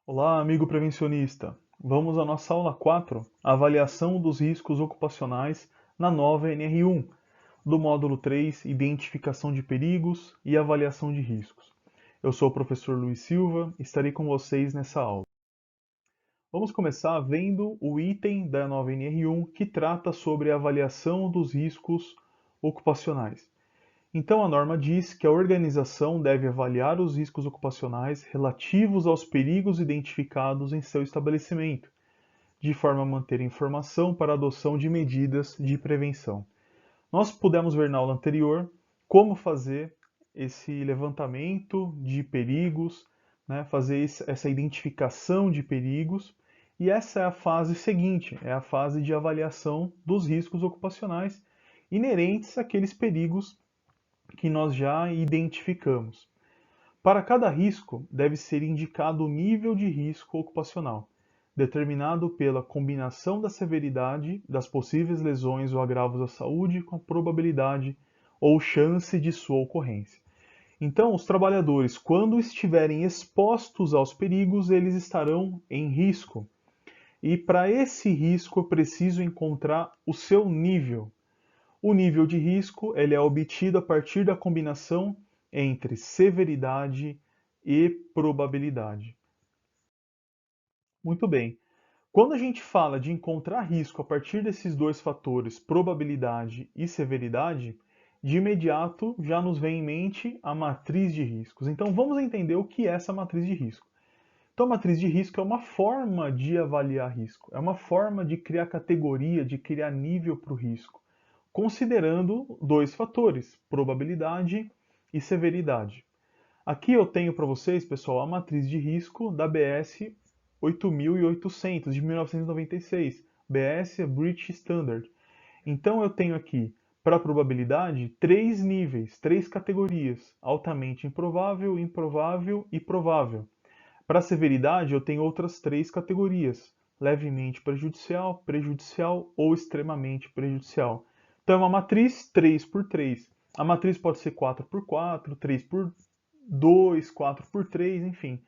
Olá, amigo prevencionista. Vamos à nossa aula 4, avaliação dos riscos ocupacionais na nova NR1, do módulo 3, identificação de perigos e avaliação de riscos. Eu sou o professor Luiz Silva e estarei com vocês nessa aula. Vamos começar vendo o item da nova NR1 que trata sobre a avaliação dos riscos ocupacionais. Então, a norma diz que a organização deve avaliar os riscos ocupacionais relativos aos perigos identificados em seu estabelecimento, de forma a manter informação para a adoção de medidas de prevenção. Nós pudemos ver na aula anterior como fazer esse levantamento de perigos, né, fazer essa identificação de perigos, e essa é a fase seguinte, é a fase de avaliação dos riscos ocupacionais inerentes àqueles perigos que nós já identificamos. Para cada risco, deve ser indicado o nível de risco ocupacional, determinado pela combinação da severidade das possíveis lesões ou agravos à saúde com a probabilidade ou chance de sua ocorrência. Então, os trabalhadores, quando estiverem expostos aos perigos, eles estarão em risco. E para esse risco, é preciso encontrar o seu nível. O nível de risco ele é obtido a partir da combinação entre severidade e probabilidade. Muito bem. Quando a gente fala de encontrar risco a partir desses dois fatores, probabilidade e severidade, de imediato já nos vem em mente a matriz de riscos. Então vamos entender o que é essa matriz de risco. Então, a matriz de risco é uma forma de avaliar risco, é uma forma de criar categoria, de criar nível para o risco, considerando dois fatores, probabilidade e severidade. Aqui eu tenho para vocês, pessoal, a matriz de risco da BS 8800 de 1996, BS British Standard. Então eu tenho aqui para a probabilidade três níveis, três categorias: altamente improvável, improvável e provável. Para a severidade eu tenho outras três categorias: levemente prejudicial, prejudicial ou extremamente prejudicial. Então é uma matriz 3 por 3. A matriz pode ser 4 por 4, 3 por 2, 4 por 3, enfim.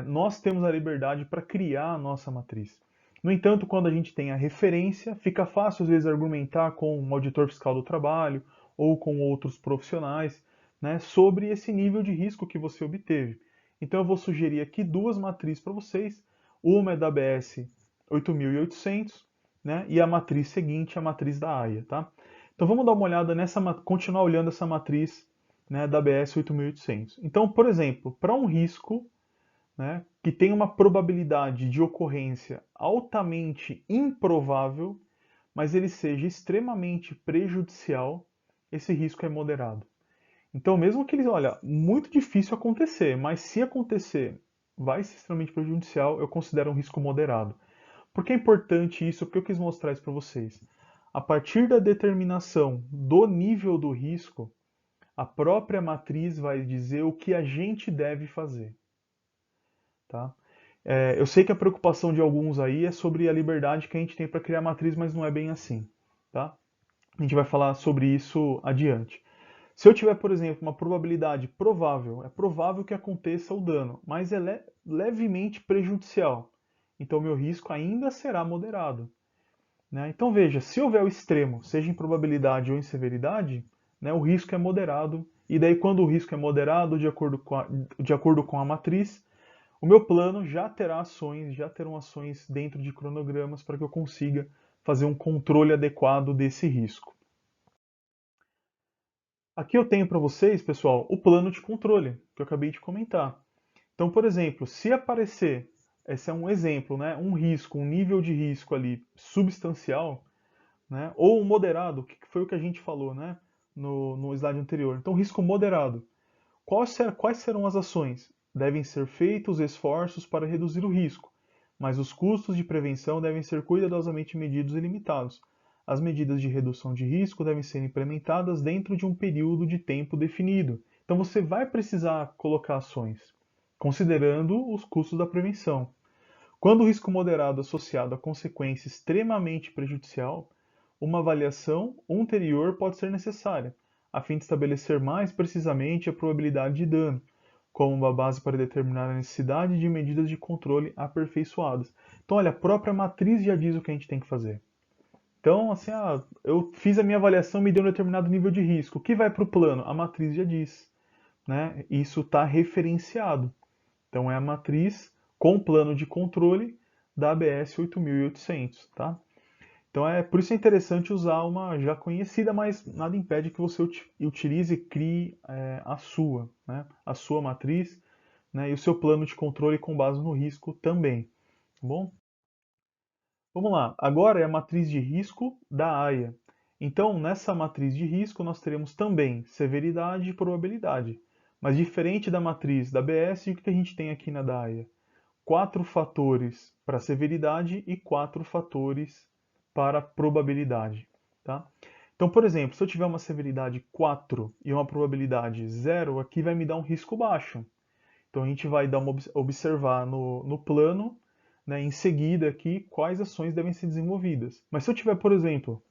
Nós temos a liberdade para criar a nossa matriz. No entanto, quando a gente tem a referência, fica fácil às vezes argumentar com um auditor fiscal do trabalho ou com outros profissionais, né, sobre esse nível de risco que você obteve. Então eu vou sugerir aqui duas matrizes para vocês. Uma é da ABS 8800, né, e a matriz seguinte é a matriz da AIA, tá? Então vamos dar uma olhada continuar olhando essa matriz, né, da ABS 8800. Então, por exemplo, para um risco, né, que tem uma probabilidade de ocorrência altamente improvável, mas ele seja extremamente prejudicial, esse risco é moderado. Então, mesmo que ele, olha, muito difícil acontecer, mas se acontecer, vai ser extremamente prejudicial, eu considero um risco moderado. Por que é importante isso? Porque eu quis mostrar isso para vocês. A partir da determinação do nível do risco, a própria matriz vai dizer o que a gente deve fazer. Tá? Eu sei que a preocupação de alguns aí é sobre a liberdade que a gente tem para criar matriz, mas não é bem assim. Tá? A gente vai falar sobre isso adiante. Se eu tiver, por exemplo, uma probabilidade provável, é provável que aconteça o dano, mas ela é levemente prejudicial. Então, meu risco ainda será moderado. Né? Então, veja, se houver o extremo, seja em probabilidade ou em severidade, né, o risco é moderado. E daí, quando o risco é moderado, de acordo com a matriz, o meu plano já terá ações, já terão ações dentro de cronogramas para que eu consiga fazer um controle adequado desse risco. Aqui eu tenho para vocês, pessoal, o plano de controle que eu acabei de comentar. Então, por exemplo, se aparecer, esse é um exemplo, né, um risco, um nível de risco ali substancial, né, ou um moderado, que foi o que a gente falou, né, no slide anterior. Então, risco moderado. Quais serão as ações? Devem ser feitos esforços para reduzir o risco, mas os custos de prevenção devem ser cuidadosamente medidos e limitados. As medidas de redução de risco devem ser implementadas dentro de um período de tempo definido. Então você vai precisar colocar ações, considerando os custos da prevenção. Quando o risco moderado associado a consequência extremamente prejudicial, uma avaliação ulterior pode ser necessária, a fim de estabelecer mais precisamente a probabilidade de dano, como uma base para determinar a necessidade de medidas de controle aperfeiçoadas. Então, olha, a própria matriz já diz o que a gente tem que fazer. Então, assim, eu fiz a minha avaliação, me deu um determinado nível de risco. O que vai para o plano? A matriz já diz, né? Isso está referenciado. Então, é a matriz com plano de controle da ABS 8800, tá? Então, por isso é interessante usar uma já conhecida, mas nada impede que você utilize e crie a sua, né? A sua matriz, né? E o seu plano de controle com base no risco também, tá bom? Vamos lá, agora é a matriz de risco da AIA. Então, nessa matriz de risco, nós teremos também severidade e probabilidade. Mas diferente da matriz da ABS, o que a gente tem aqui na da AIA? 4 fatores para severidade e 4 fatores para probabilidade. Tá? Então, por exemplo, se eu tiver uma severidade 4 e uma probabilidade 0, aqui vai me dar um risco baixo. Então a gente vai observar no plano, né, em seguida aqui, quais ações devem ser desenvolvidas. Mas se eu tiver, por exemplo,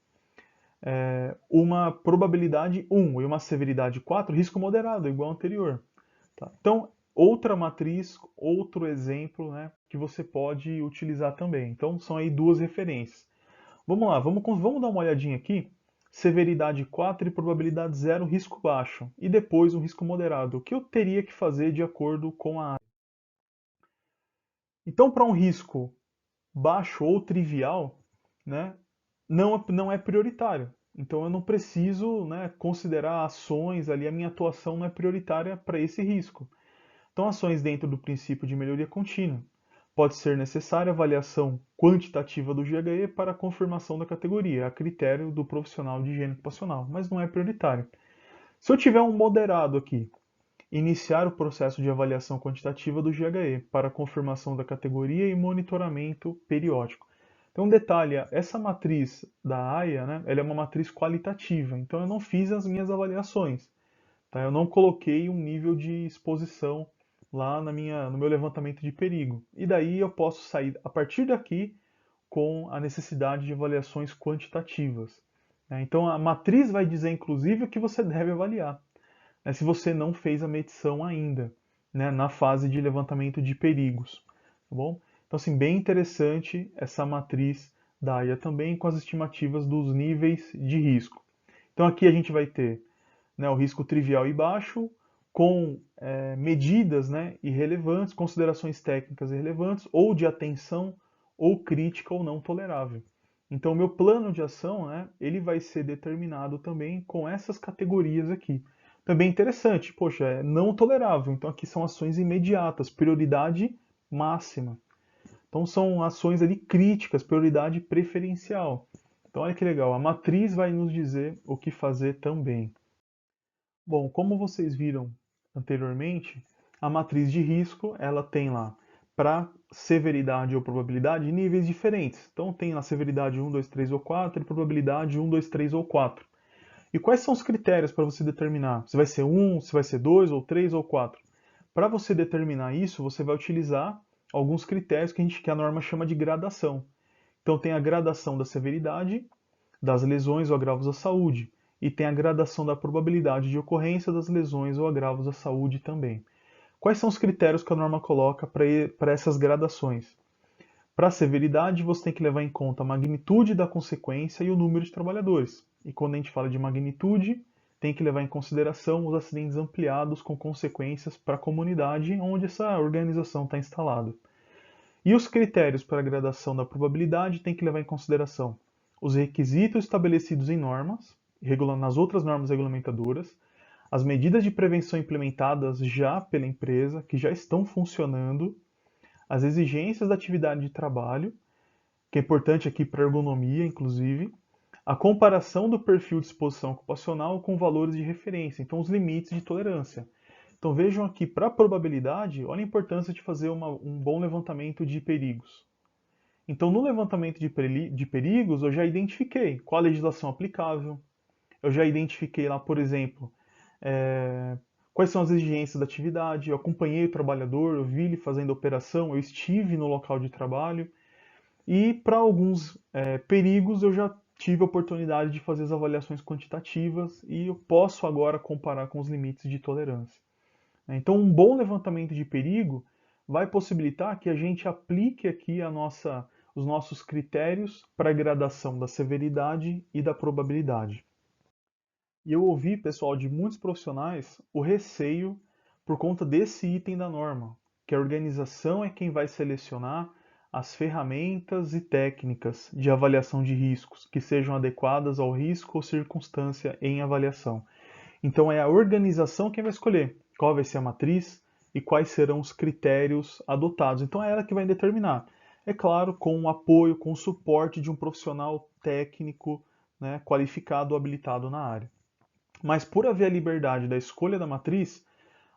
uma probabilidade 1 e uma severidade 4, risco moderado, igual ao anterior. Tá? Então, outra matriz, outro exemplo, né, que você pode utilizar também. Então, são aí duas referências. Vamos lá, vamos dar uma olhadinha aqui. Severidade 4 e probabilidade 0, risco baixo. E depois um risco moderado. O que eu teria que fazer de acordo com a área? Então, para um risco baixo ou trivial, né, não é prioritário. Então, eu não preciso, né, considerar ações ali, a minha atuação não é prioritária para esse risco. Então, ações dentro do princípio de melhoria contínua. Pode ser necessária avaliação quantitativa do GHE para a confirmação da categoria, a critério do profissional de higiene ocupacional, mas não é prioritário. Se eu tiver um moderado aqui, iniciar o processo de avaliação quantitativa do GHE para confirmação da categoria e monitoramento periódico. Então, um detalhe, essa matriz da AIA, né, ela é uma matriz qualitativa, então eu não fiz as minhas avaliações. Tá? Eu não coloquei um nível de exposição lá no meu levantamento de perigo. E daí eu posso sair, a partir daqui, com a necessidade de avaliações quantitativas. Né? Então, a matriz vai dizer, inclusive, o que você deve avaliar, né, se você não fez a medição ainda, né, na fase de levantamento de perigos, tá bom? Então, assim, bem interessante essa matriz da AIA também com as estimativas dos níveis de risco. Então, aqui a gente vai ter, né, o risco trivial e baixo, com medidas, né, irrelevantes, considerações técnicas irrelevantes, ou de atenção, ou crítica ou não tolerável. Então, o meu plano de ação, né, ele vai ser determinado também com essas categorias aqui. Também interessante, poxa, é não tolerável. Então, aqui são ações imediatas, prioridade máxima. Então, são ações ali críticas, prioridade preferencial. Então, olha que legal, a matriz vai nos dizer o que fazer também. Bom, como vocês viram anteriormente, a matriz de risco, ela tem lá para severidade ou probabilidade níveis diferentes. Então tem lá severidade 1, 2, 3 ou 4 e probabilidade 1, 2, 3 ou 4. E quais são os critérios para você determinar se vai ser 1, se vai ser 2 ou 3 ou 4? Para você determinar isso, você vai utilizar alguns critérios que a norma chama de gradação. Então tem a gradação da severidade, das lesões ou agravos à saúde, e tem a gradação da probabilidade de ocorrência das lesões ou agravos à saúde também. Quais são os critérios que a norma coloca para essas gradações? Para a severidade, você tem que levar em conta a magnitude da consequência e o número de trabalhadores. E quando a gente fala de magnitude, tem que levar em consideração os acidentes ampliados com consequências para a comunidade onde essa organização está instalada. E os critérios para a gradação da probabilidade tem que levar em consideração os requisitos estabelecidos em normas, nas outras normas regulamentadoras, as medidas de prevenção implementadas já pela empresa, que já estão funcionando, as exigências da atividade de trabalho, que é importante aqui para a ergonomia, inclusive, a comparação do perfil de exposição ocupacional com valores de referência, então os limites de tolerância. Então vejam aqui, para a probabilidade, olha a importância de fazer um bom levantamento de perigos. Então no levantamento de perigos eu já identifiquei qual a legislação aplicável, eu já identifiquei lá, por exemplo, quais são as exigências da atividade, eu acompanhei o trabalhador, eu vi ele fazendo a operação, eu estive no local de trabalho, e para alguns perigos eu já tive a oportunidade de fazer as avaliações quantitativas e eu posso agora comparar com os limites de tolerância. Então, um bom levantamento de perigo vai possibilitar que a gente aplique aqui os nossos critérios para a gradação da severidade e da probabilidade. E eu ouvi, pessoal, de muitos profissionais o receio por conta desse item da norma, que a organização é quem vai selecionar as ferramentas e técnicas de avaliação de riscos que sejam adequadas ao risco ou circunstância em avaliação. Então é a organização quem vai escolher qual vai ser a matriz e quais serão os critérios adotados. Então é ela que vai determinar. É claro, com o apoio, com o suporte de um profissional técnico, né, qualificado, habilitado na área. Mas por haver a liberdade da escolha da matriz,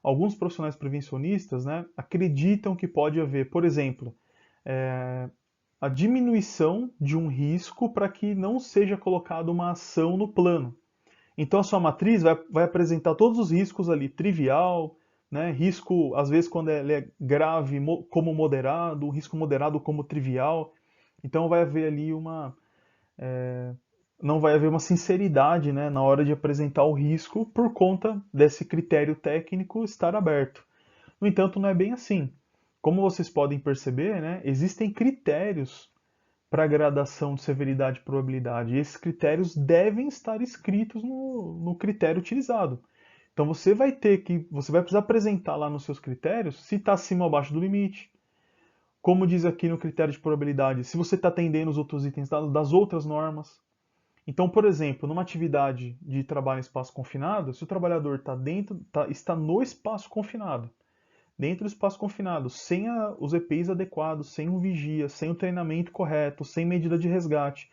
alguns profissionais prevencionistas, né, acreditam que pode haver, por exemplo, a diminuição de um risco para que não seja colocada uma ação no plano. Então a sua matriz vai apresentar todos os riscos ali, trivial, né, risco, às vezes quando ele é grave, como moderado, risco moderado como trivial. Então vai haver ali não vai haver uma sinceridade, né, na hora de apresentar o risco por conta desse critério técnico estar aberto. No entanto, não é bem assim. Como vocês podem perceber, né, existem critérios para a gradação de severidade e probabilidade. E esses critérios devem estar escritos no critério utilizado. Então você vai precisar apresentar lá nos seus critérios se está acima ou abaixo do limite. Como diz aqui no critério de probabilidade, se você está atendendo os outros itens das outras normas. Então, por exemplo, numa atividade de trabalho em espaço confinado, se o trabalhador está no espaço confinado, dentro do espaço confinado, sem os EPIs adequados, sem um vigia, sem o treinamento correto, sem medida de resgate,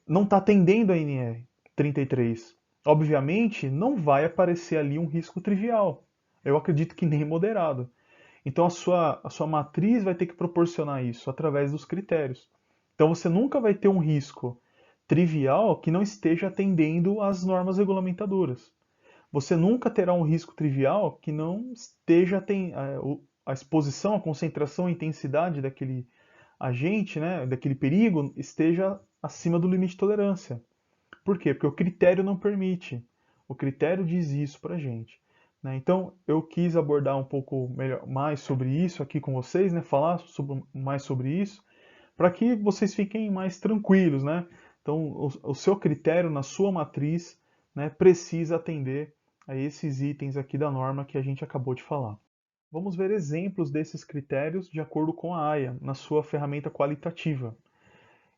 não está atendendo a NR 33. Obviamente, não vai aparecer ali um risco trivial. Eu acredito que nem moderado. Então a sua matriz vai ter que proporcionar isso através dos critérios. Então você nunca vai ter um risco trivial que não esteja atendendo às normas regulamentadoras. Você nunca terá um risco trivial que não esteja a exposição, a concentração, a intensidade daquele agente, né, daquele perigo, esteja acima do limite de tolerância. Por quê? Porque o critério não permite. O critério diz isso para a gente. Né? Então, eu quis abordar um pouco mais sobre isso aqui com vocês, né? Falar mais sobre isso, para que vocês fiquem mais tranquilos. Né? Então, o seu critério na sua matriz, né, precisa atender a esses itens aqui da norma que a gente acabou de falar. Vamos ver exemplos desses critérios de acordo com a AIA, na sua ferramenta qualitativa.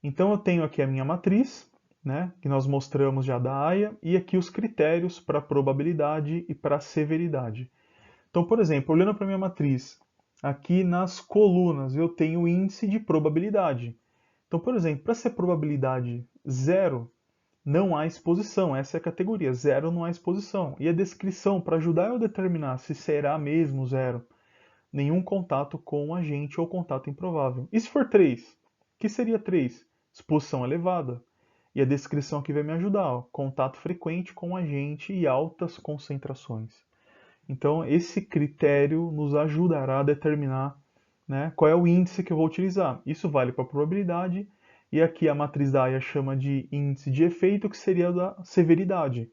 Então eu tenho aqui a minha matriz, né, que nós mostramos já da AIA, e aqui os critérios para probabilidade e para severidade. Então, por exemplo, olhando para a minha matriz, aqui nas colunas eu tenho o índice de probabilidade. Então, por exemplo, para ser probabilidade zero, não há exposição, essa é a categoria, zero não há exposição. E a descrição, para ajudar eu a determinar se será mesmo zero, nenhum contato com o agente ou contato improvável. E se for 3? O que seria 3? Exposição elevada. E a descrição aqui vai me ajudar, ó, contato frequente com o agente e altas concentrações. Então, esse critério nos ajudará a determinar, né, qual é o índice que eu vou utilizar. Isso vale para a probabilidade, e aqui a matriz da AIA chama de índice de efeito, que seria da severidade.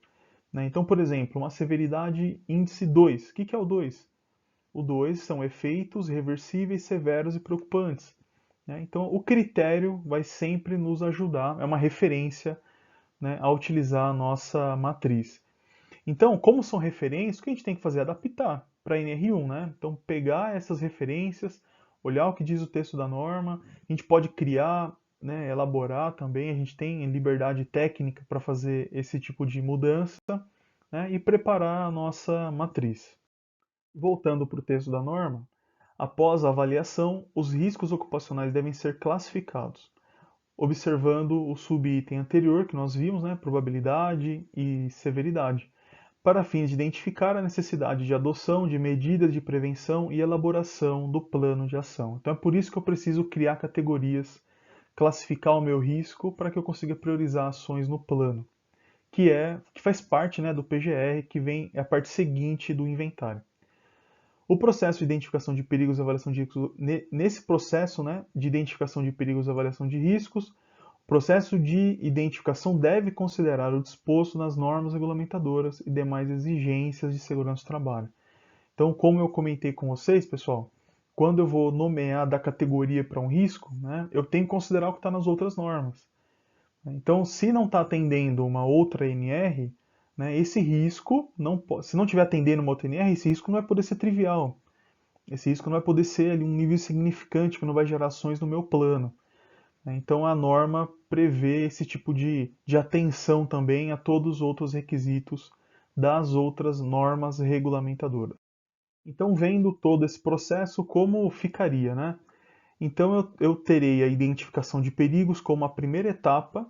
Né? Então, por exemplo, uma severidade índice 2. O que é o 2? O 2 são efeitos reversíveis, severos e preocupantes. Né? Então, o critério vai sempre nos ajudar, é uma referência, né, a utilizar a nossa matriz. Então, como são referências, o que a gente tem que fazer? Adaptar para a NR1. Né? Então, pegar essas referências, olhar o que diz o texto da norma, a gente pode criar, né, elaborar também, a gente tem liberdade técnica para fazer esse tipo de mudança, né, e preparar a nossa matriz. Voltando para o texto da norma, após a avaliação, os riscos ocupacionais devem ser classificados, observando o subitem anterior que nós vimos, né, probabilidade e severidade, para fins de identificar a necessidade de adoção de medidas de prevenção e elaboração do plano de ação. Então é por isso que eu preciso criar categorias, classificar o meu risco para que eu consiga priorizar ações no plano, que faz parte, né, do PGR, que vem é a parte seguinte do inventário. O processo de identificação de perigos e avaliação de riscos, nesse processo, né, de identificação de perigos e avaliação de riscos, o processo de identificação deve considerar o disposto nas normas regulamentadoras e demais exigências de segurança do trabalho. Então, como eu comentei com vocês, pessoal, quando eu vou nomear da categoria para um risco, né, eu tenho que considerar o que está nas outras normas. Então, se não está atendendo uma outra NR, né, esse risco, se não estiver atendendo uma outra NR, esse risco não vai poder ser trivial. Esse risco não vai poder ser ali, um nível significante que não vai gerar ações no meu plano. Então, a norma prevê esse tipo de atenção também a todos os outros requisitos das outras normas regulamentadoras. Então, vendo todo esse processo, como ficaria, né? Então, eu terei a identificação de perigos como a primeira etapa.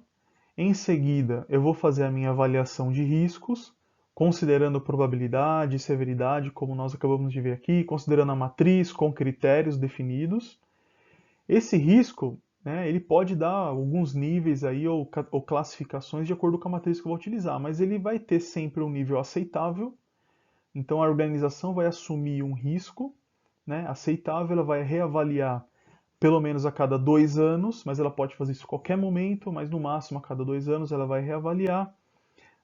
Em seguida, eu vou fazer a minha avaliação de riscos, considerando probabilidade e severidade, como nós acabamos de ver aqui, considerando a matriz com critérios definidos. Esse risco, né, ele pode dar alguns níveis aí ou classificações de acordo com a matriz que eu vou utilizar, mas ele vai ter sempre um nível aceitável. Então a organização vai assumir um risco, né, aceitável, ela vai reavaliar pelo menos a cada 2 anos, mas ela pode fazer isso a qualquer momento, mas no máximo a cada 2 anos ela vai reavaliar,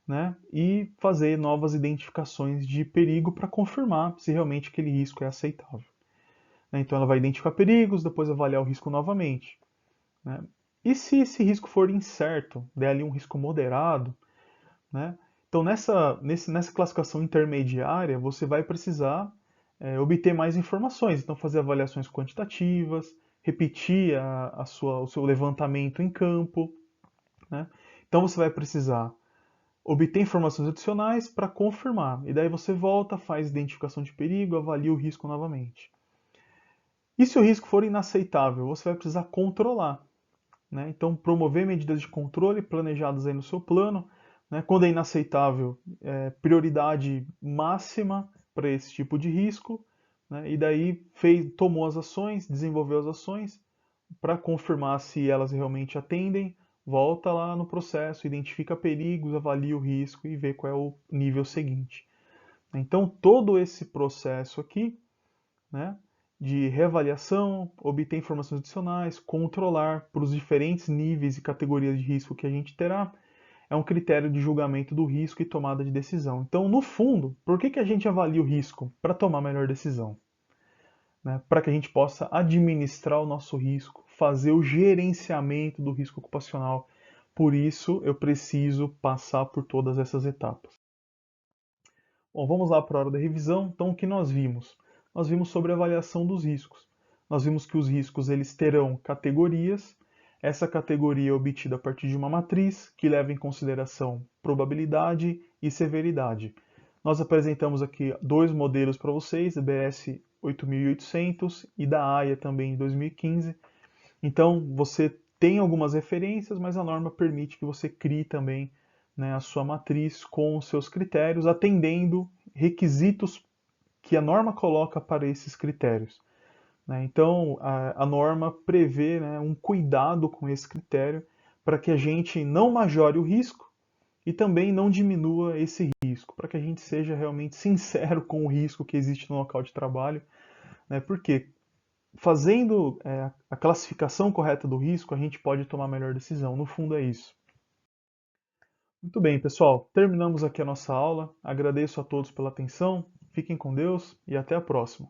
né, e fazer novas identificações de perigo para confirmar se realmente aquele risco é aceitável. Então ela vai identificar perigos, depois avaliar o risco novamente. Né? E se esse risco for incerto, der ali um risco moderado, né? Então nessa classificação intermediária você vai precisar obter mais informações, então fazer avaliações quantitativas, repetir o seu levantamento em campo. Né? Então você vai precisar obter informações adicionais para confirmar, e daí você volta, faz identificação de perigo, avalia o risco novamente. E se o risco for inaceitável, você vai precisar controlar. Né? Então, promover medidas de controle planejadas aí no seu plano. Né? Quando é inaceitável, prioridade máxima para esse tipo de risco. Né? E daí tomou as ações, desenvolveu as ações para confirmar se elas realmente atendem. Volta lá no processo, identifica perigos, avalia o risco e vê qual é o nível seguinte. Então, todo esse processo aqui, né, de reavaliação, obter informações adicionais, controlar para os diferentes níveis e categorias de risco que a gente terá, é um critério de julgamento do risco e tomada de decisão. Então, no fundo, por que a gente avalia o risco? Para tomar a melhor decisão. Né? Para que a gente possa administrar o nosso risco, fazer o gerenciamento do risco ocupacional. Por isso, eu preciso passar por todas essas etapas. Bom, vamos lá para a hora da revisão. Então, o que nós vimos? Nós vimos sobre a avaliação dos riscos. Nós vimos que os riscos eles terão categorias. Essa categoria é obtida a partir de uma matriz que leva em consideração probabilidade e severidade. Nós apresentamos aqui dois modelos para vocês, a BS 8800 e da AIA também de 2015. Então, você tem algumas referências, mas a norma permite que você crie também, né, a sua matriz com os seus critérios, atendendo requisitos que a norma coloca para esses critérios. Né? Então, a norma prevê, né, um cuidado com esse critério para que a gente não majore o risco e também não diminua esse risco, para que a gente seja realmente sincero com o risco que existe no local de trabalho, né? Porque fazendo a classificação correta do risco, a gente pode tomar a melhor decisão. No fundo é isso. Muito bem, pessoal. Terminamos aqui a nossa aula. Agradeço a todos pela atenção. Fiquem com Deus e até a próxima.